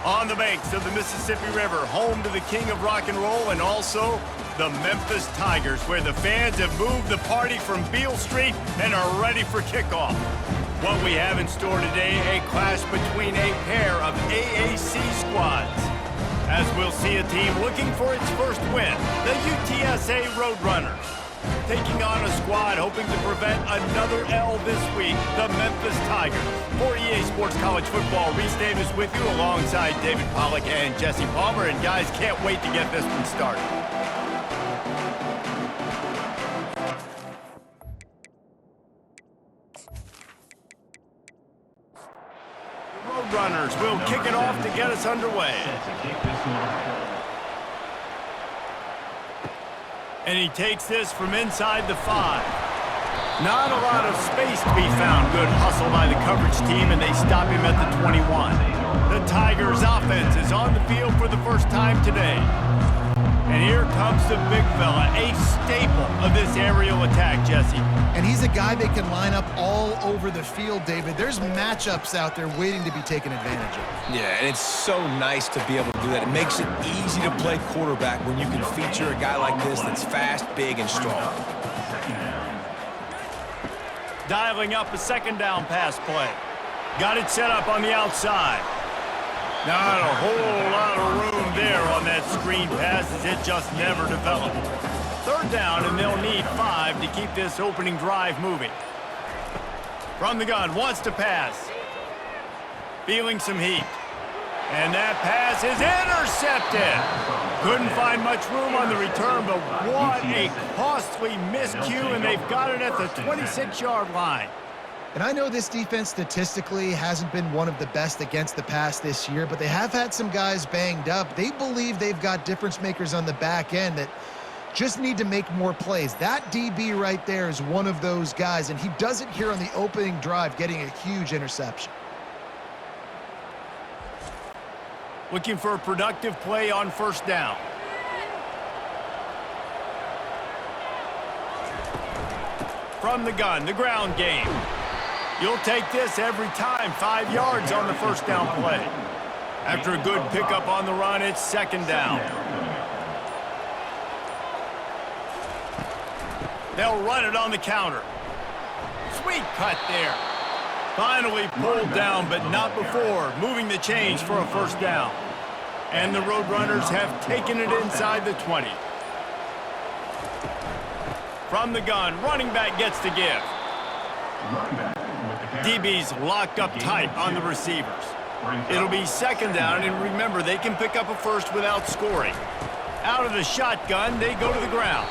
On the banks of the Mississippi River, home to the king of rock and roll and also the Memphis Tigers, where the fans have moved the party from Beale Street and are ready for kickoff. What we have in store today, a clash between a pair of AAC squads. As we'll see a team looking for its first win, the UTSA Roadrunners. Taking on a squad hoping to prevent another L this week, the Memphis Tigers. For EA Sports College Football, Reese Davis with you alongside David Pollack and Jesse Palmer. And guys, can't wait to get this one started. The Roadrunners will kick it off to get us underway. And he takes this from inside the 5. Not a lot of space to be found. Good hustle by the coverage team, and they stop him at the 21. The Tigers' offense is on the field for the first time today. And here comes the big fella, a staple of this aerial attack, Jesse. And he's a guy that can line up all over the field, David. There's matchups out there waiting to be taken advantage of. Yeah, and it's so nice to be able to do that. It makes it easy to play quarterback when you can feature a guy like this that's fast, big, and strong. Dialing up a second down pass play. Got it set up on the outside. Not a whole lot of room there on that screen pass as it just never developed. Third down, and they'll need 5 to keep this opening drive moving. From the gun, wants to pass. Feeling some heat. And that pass is intercepted. Couldn't find much room on the return, but what a costly miscue, and they've got it at the 26-yard line. And I know this defense statistically hasn't been one of the best against the pass this year, but they have had some guys banged up. They believe they've got difference makers on the back end that just need to make more plays. That DB right there is one of those guys, and he does it here on the opening drive, getting a huge interception. Looking for a productive play on first down. From the gun, the ground game. You'll take this every time. 5 yards on the first down play. After a good pickup on the run, it's second down. They'll run it on the counter. Sweet cut there. Finally pulled down, but not before. Moving the chains for a first down. And the Roadrunners have taken it inside the 20. From the gun, running back gets to give. DB's locked up tight on the receivers. It'll be second down, and remember, they can pick up a first without scoring. Out of the shotgun, they go to the ground.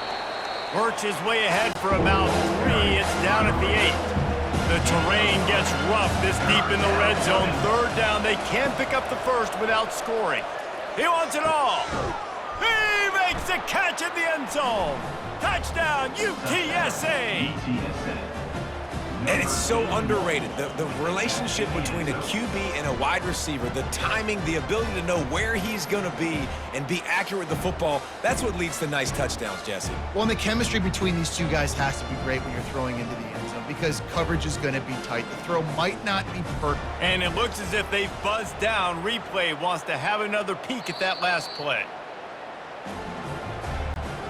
Works his way ahead for about 3. It's down at the 8. The terrain gets rough this deep in the red zone. Third down, they can pick up the first without scoring. He wants it all. He makes the catch in the end zone. Touchdown, UTSA. And it's so underrated. The relationship between a QB and a wide receiver, the timing, the ability to know where he's going to be and be accurate with the football, that's what leads to nice touchdowns, Jesse. Well, and the chemistry between these two guys has to be great when you're throwing into the end zone because coverage is going to be tight. The throw might not be perfect. And it looks as if they've buzzed down. Replay wants to have another peek at that last play.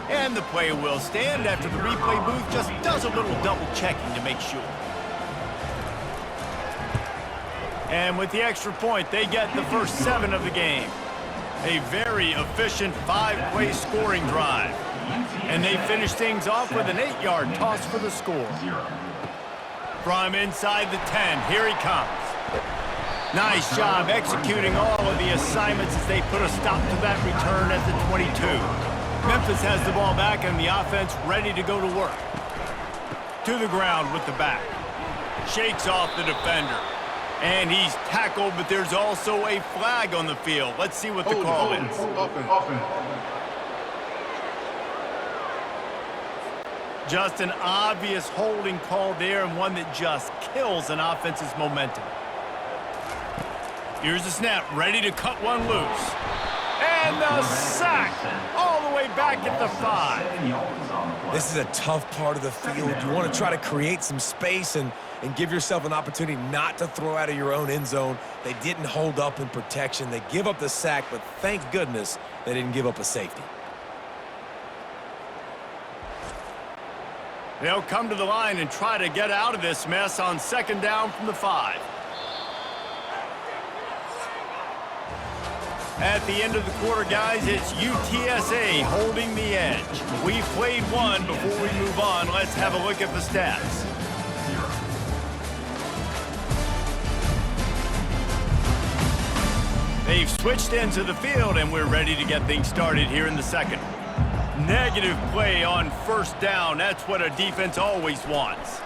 And the play will stand after the replay booth just does a little double checking to make sure. And with the extra point, they get the first 7 of the game. A very efficient 5-play scoring drive. And they finish things off with an 8-yard toss for the score. From inside the 10, here he comes. Nice job executing all of the assignments as they put a stop to that return at the 22. Memphis has the ball back and the offense ready to go to work. To the ground with the back. Shakes off the defender. And he's tackled, but there's also a flag on the field. Let's see what the call is. Just an obvious holding call there, and one that just kills an offense's momentum. Here's the snap, ready to cut one loose. And the sack all the way back at the 5. This is a tough part of the field. You want to try to create some space and give yourself an opportunity not to throw out of your own end zone. They didn't hold up in protection. They give up the sack, but thank goodness they didn't give up a safety. They'll come to the line and try to get out of this mess on 2nd down from the 5. At the end of the quarter, guys, it's UTSA holding the edge. We've played one. Before we move on, let's have a look at the stats. They've switched ends of the field, and we're ready to get things started here in the 2nd. Negative play on 1st down. That's what a defense always wants.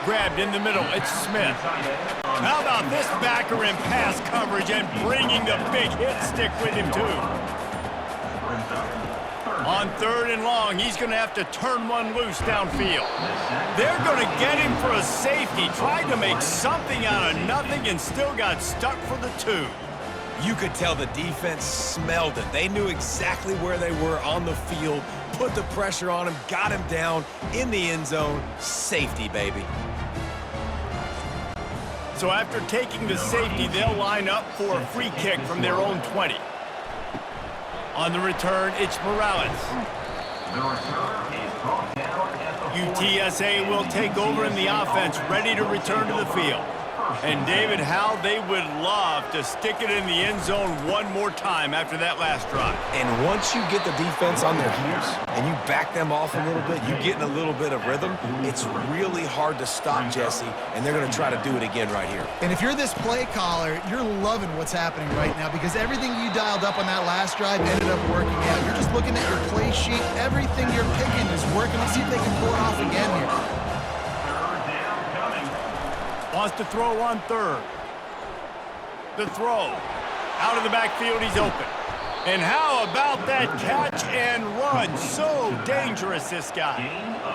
Grabbed in the middle. It's Smith. How about this backer in pass coverage and bringing the big hit stick with him, too. On 3rd and long, he's going to have to turn one loose downfield. They're going to get him for a safety. Tried to make something out of nothing and still got stuck for the 2. You could tell the defense smelled it. They knew exactly where they were on the field, put the pressure on him, got him down in the end zone. Safety, baby. So after taking the safety, they'll line up for a free kick from their own 20. On the return, it's Morales. UTSA will take over in the offense, ready to return to the field. And David, how they would love to stick it in the end zone one more time after that last drive. And once you get the defense on their heels and you back them off a little bit, you get in a little bit of rhythm, it's really hard to stop, Jesse, and they're going to try to do it again right here. And if you're this play caller, you're loving what's happening right now because everything you dialed up on that last drive ended up working out. You're just looking at your play sheet. Everything you're picking is working. Let's see if they can pull it off again here. Wants to throw on 3rd. The throw. Out of the backfield, he's open. And how about that catch and run? So dangerous, this guy.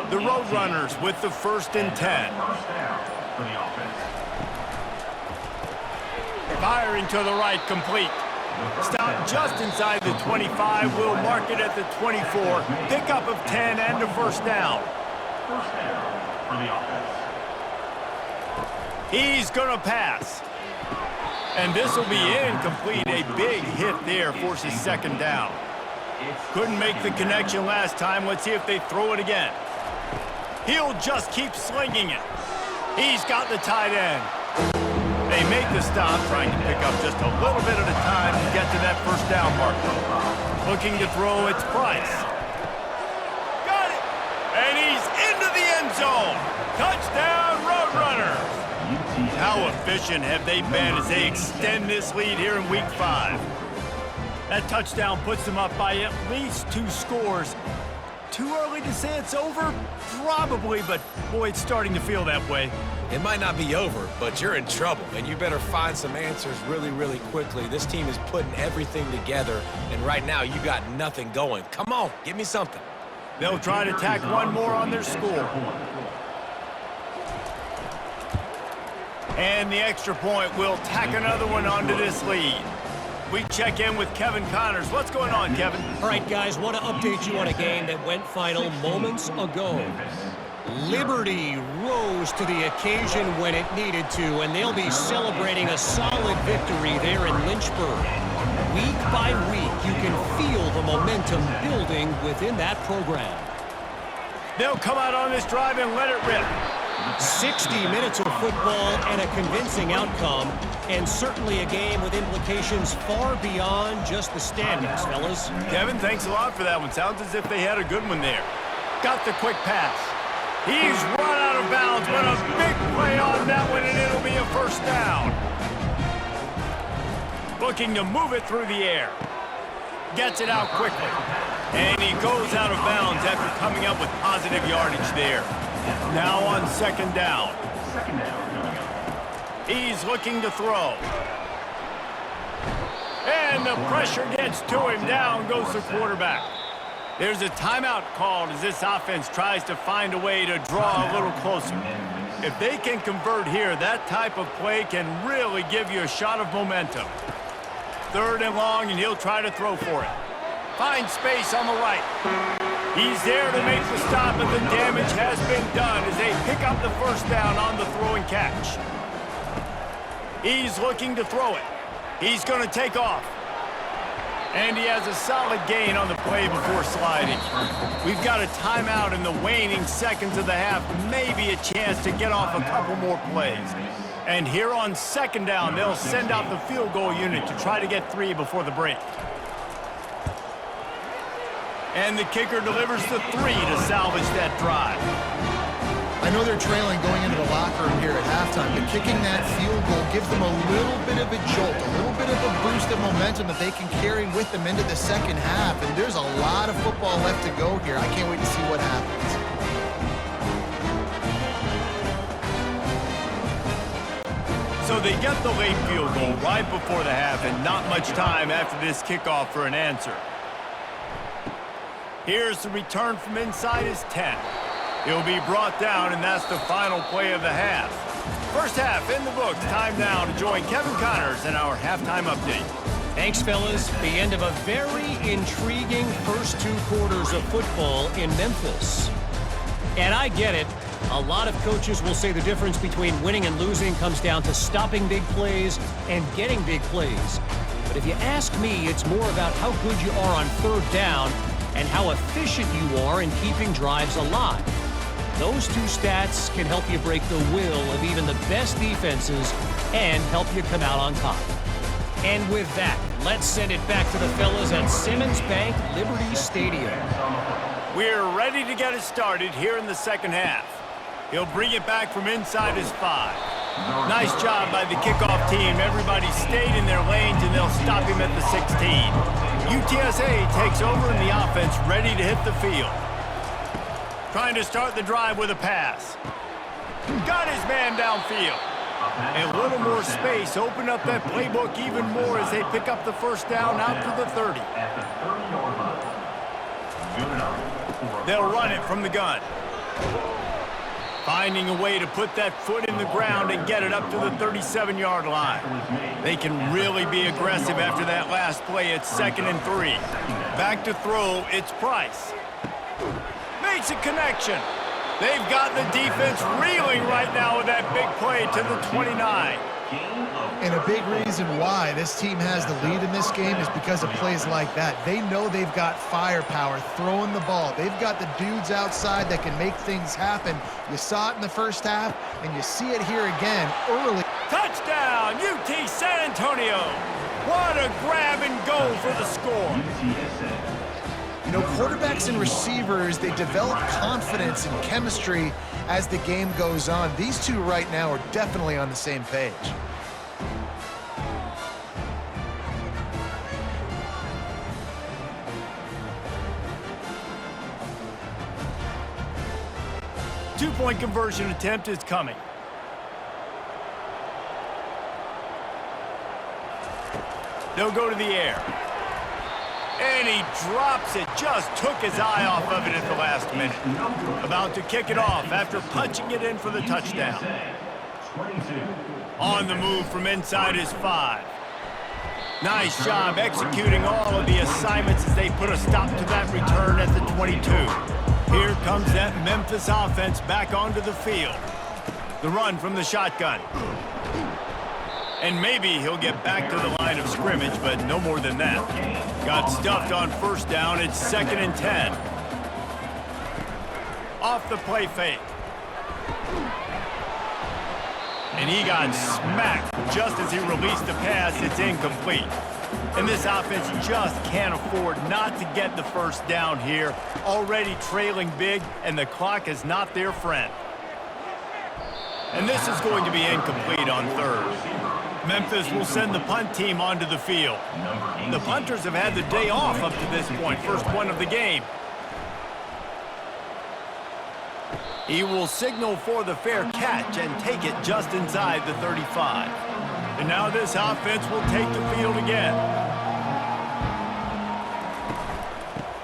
The Roadrunners with the 1st and 10. Firing to the right, complete. Stop just inside the 25. We'll mark it at the 24. Pickup of 10 and a 1st down. First down for the offense. He's going to pass. And this will be incomplete. A big hit there forces 2nd down. Couldn't make the connection last time. Let's see if they throw it again. He'll just keep slinging it. He's got the tight end. They make the stop, trying to pick up just a little bit at a time to get to that 1st down marker. Looking to throw, it's Price. Got it! And he's into the end zone. Touchdown, Roadrunners. How efficient have they been as they extend this lead here in Week 5? That touchdown puts them up by at least 2 scores. Too early to say it's over? Probably, but boy, it's starting to feel that way. It might not be over, but you're in trouble, and you better find some answers really, really quickly. This team is putting everything together, and right now you got nothing going. Come on, give me something. They'll try to tack one more on their score. And the extra point will tack another one onto this lead. We check in with Kevin Connors. What's going on, Kevin? All right, guys, want to update you on a game that went final moments ago. Liberty rose to the occasion when it needed to, and they'll be celebrating a solid victory there in Lynchburg. Week by week, you can feel the momentum building within that program. They'll come out on this drive and let it rip. 60 minutes of football and a convincing outcome, and certainly a game with implications far beyond just the standings, fellas. Kevin, thanks a lot for that one. Sounds as if they had a good one there. Got the quick pass. He's run out of bounds, but a big play on that one, and it'll be a 1st down. Looking to move it through the air. Gets it out quickly. And he goes out of bounds after coming up with positive yardage there. Now on 2nd down. He's looking to throw. And the pressure gets to him. Down goes the quarterback. There's a timeout called as this offense tries to find a way to draw a little closer. If they can convert here, that type of play can really give you a shot of momentum. 3rd and long, and he'll try to throw for it. Finds space on the right. He's there to make the stop, and the damage has been done as they pick up the first down on the throw and catch. He's looking to throw it. He's going to take off. And he has a solid gain on the play before sliding. We've got a timeout in the waning seconds of the half. Maybe a chance to get off a couple more plays. And here on 2nd down, they'll send out the field goal unit to try to get 3 before the break. And the kicker delivers the 3 to salvage that drive. I know they're trailing going into the locker room here at halftime, but kicking that field goal gives them a little bit of a jolt, a little bit of a boost of momentum that they can carry with them into the second half. And there's a lot of football left to go here. I can't wait to see what happens. So they get the late field goal right before the half, and not much time after this kickoff for an answer. Here's the return from inside his 10. He'll be brought down, and that's the final play of the half. First half in the books. Time now to join Kevin Connors in our halftime update. Thanks, fellas. The end of a very intriguing first 2 quarters of football in Memphis. And I get it. A lot of coaches will say the difference between winning and losing comes down to stopping big plays and getting big plays. But if you ask me, it's more about how good you are on 3rd down and how efficient you are in keeping drives alive. Those 2 stats can help you break the will of even the best defenses and help you come out on top. And with that, let's send it back to the fellas at Simmons Bank Liberty Stadium. We're ready to get it started here in the second half. He'll bring it back from inside his 5. Nice job by the kickoff team. Everybody stayed in their lanes, and they'll stop him at the 16. UTSA takes over in the offense, ready to hit the field. Trying to start the drive with a pass. Got his man downfield. A little more space. Open up that playbook even more as they pick up the first down out to the 30. They'll run it from the gun. Finding a way to put that foot in the ground and get it up to the 37-yard line. They can really be aggressive after that last play. It's 2nd and 3. Back to throw, it's Price. Makes a connection. They've got the defense reeling right now with that big play to the 29. And a big reason why this team has the lead in this game is because of plays like that. They know they've got firepower throwing the ball. They've got the dudes outside that can make things happen. You saw it in the first half, and you see it here again early. Touchdown, UT San Antonio. What a grab and go for the score. You know, quarterbacks and receivers, they develop confidence and chemistry as the game goes on. These 2 right now are definitely on the same page. Two-point conversion attempt is coming. They'll go to the air. And he drops it. Just took his eye off of it at the last minute. About to kick it off after punching it in for the touchdown. On the move from inside his 5. Nice job executing all of the assignments as they put a stop to that return at the 22. Here comes that Memphis offense back onto the field. The run from the shotgun. And maybe he'll get back to the line of scrimmage, but no more than that. Got stuffed on first down. It's 2nd and 10. Off the play fake. And he got smacked just as he released the pass. It's incomplete. And this offense just can't afford not to get the first down here. Already trailing big, and the clock is not their friend. And this is going to be incomplete on 3rd. Memphis will send the punt team onto the field. The punters have had the day off up to this point, first one of the game. He will signal for the fair catch and take it just inside the 35. And now this offense will take the field again.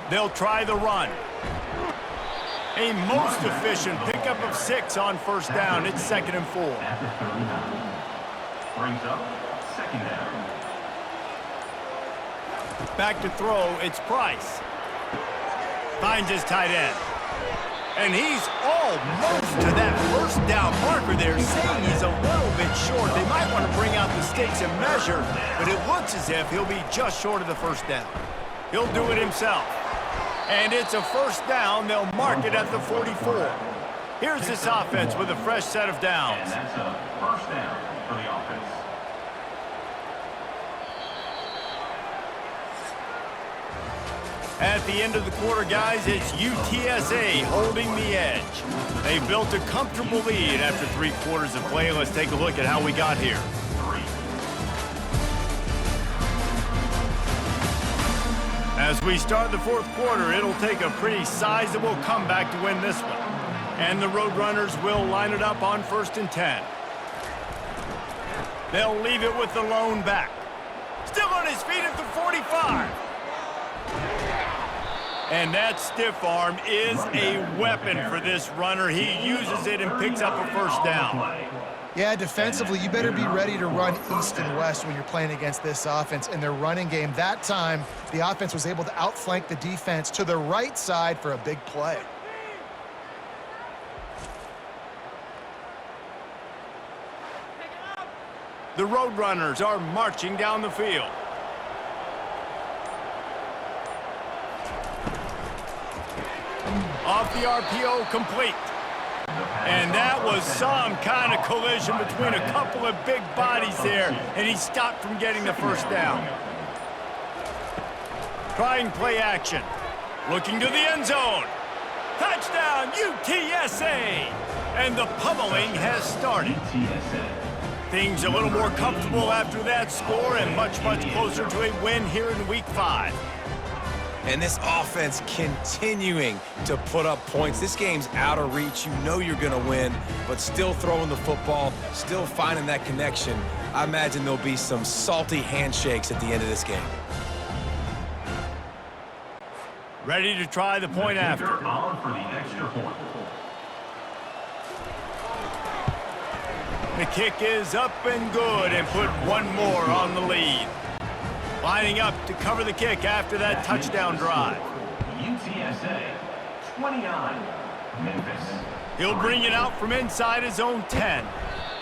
They'll try the run. A most efficient pickup of 6 on first down. It's 2nd and 4. Brings up 2nd down. Back to throw, it's Price. Finds his tight end. And he's almost to that first down marker there, saying he's a little bit short. They might want to bring out the sticks and measure, but it looks as if he'll be just short of the first down. He'll do it himself. And it's a first down. They'll mark it at the 44. Here's this offense with a fresh set of downs. And that's a first down for the offense. At the end of the quarter, guys, it's UTSA holding the edge. They built a comfortable lead after 3 quarters of play. Let's take a look at how we got here. As we start the 4th quarter, it'll take a pretty sizable comeback to win this one. And the Roadrunners will line it up on 1st and 10. They'll leave it with the lone back. Still on his feet at the 45. And that stiff arm is a weapon for this runner. He uses it and picks up a first down. Yeah, defensively, you better be ready to run east and west when you're playing against this offense. In their running game, that time, the offense was able to outflank the defense to the right side for a big play. The Roadrunners are marching down the field. Off the RPO, complete. And that was some kind of collision between a couple of big bodies there, and he stopped from getting the first down. Trying play action. Looking to the end zone. Touchdown, UTSA! And the pummeling has started. Things a little more comfortable after that score and much, much closer to a win here in Week 5. And this offense continuing to put up points. This game's out of reach. You know you're going to win, but still throwing the football, still finding that connection. I imagine there'll be some salty handshakes at the end of this game. Ready to try the point after. On for the extra point. The kick is up and good and put one more on the lead. Lining up to cover the kick after that touchdown drive. UTSA 29, Memphis. He'll bring it out from inside his own 10.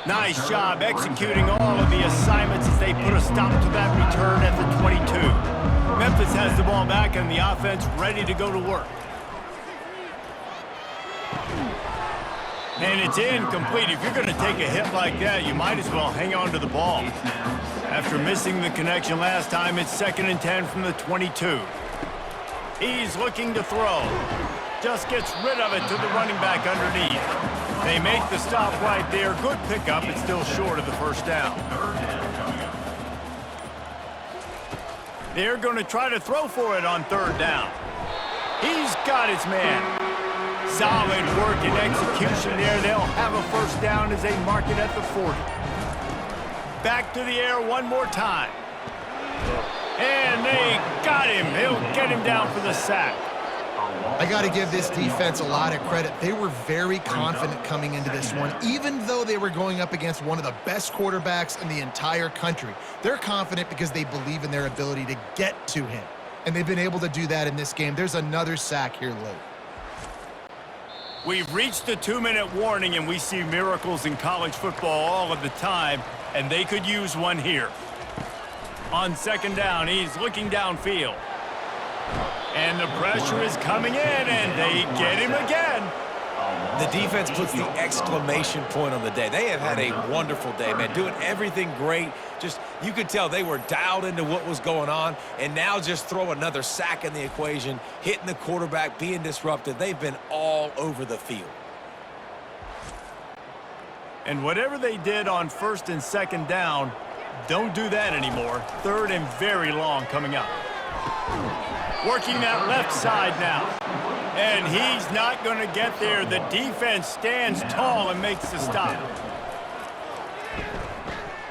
Nice job executing all of the assignments as they put a stop to that return at the 22. Memphis has the ball back and the offense ready to go to work. And it's incomplete. If you're going to take a hit like that, you might as well hang on to the ball. After missing the connection last time, it's 2nd and 10 from the 22. He's looking to throw. Just gets rid of it to the running back underneath. They make the stop right there. Good pickup. It's still short of the first down. They're going to try to throw for it on 3rd down. He's got his man. Solid work and execution there. They'll have a first down as they mark it at the 40. Back to the air one more time. And they got him. They'll get him down for the sack. I got to give this defense a lot of credit. They were very confident coming into this one, even though they were going up against one of the best quarterbacks in the entire country. They're confident because they believe in their ability to get to him, and they've been able to do that in this game. There's another sack here late. We've reached the 2-minute warning, and we see miracles in college football all of the time, and they could use one here. On 2nd down, he's looking downfield. And the pressure is coming in, and they get him again. The defense puts the exclamation point on the day. They have had a wonderful day, man, doing everything great. Just, you could tell they were dialed into what was going on, and now just throw another sack in the equation, hitting the quarterback, being disruptive. They've been all over the field. And whatever they did on 1st and 2nd down, don't do that anymore. 3rd and very long coming up. Working that left side now. And he's not going to get there. The defense stands tall and makes the stop.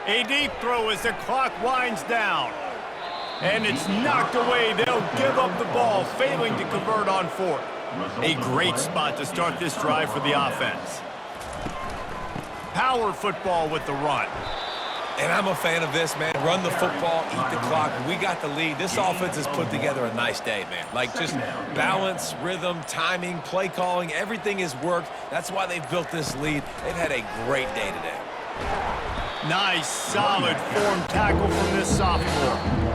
A deep throw as the clock winds down. And it's knocked away. They'll give up the ball, failing to convert on 4th. A great spot to start this drive for the offense. Power football with the run. And I'm a fan of this, man. Run the football, eat the clock. We got the lead. This offense has put together a nice day, man. Like, just balance, rhythm, timing, play calling, everything has worked. That's why they've built this lead. They've had a great day today. Nice, solid form tackle from this sophomore.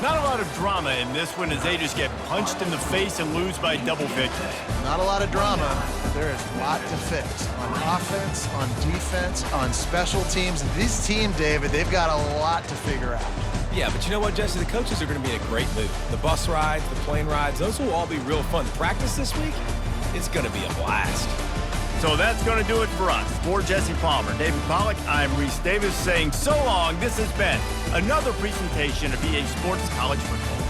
Not a lot of drama in this one as they just get punched in the face and lose by double figures. Not a lot of drama. There is a lot to fix on offense, on defense, on special teams. This team, David, they've got a lot to figure out. Yeah, but you know what, Jesse? The coaches are going to be in a great mood. The bus rides, the plane rides, those will all be real fun. Practice this week, it's going to be a blast. So that's going to do it for us. For Jesse Palmer, David Pollack, I'm Reese Davis saying so long. This has been another presentation of EA Sports College Football.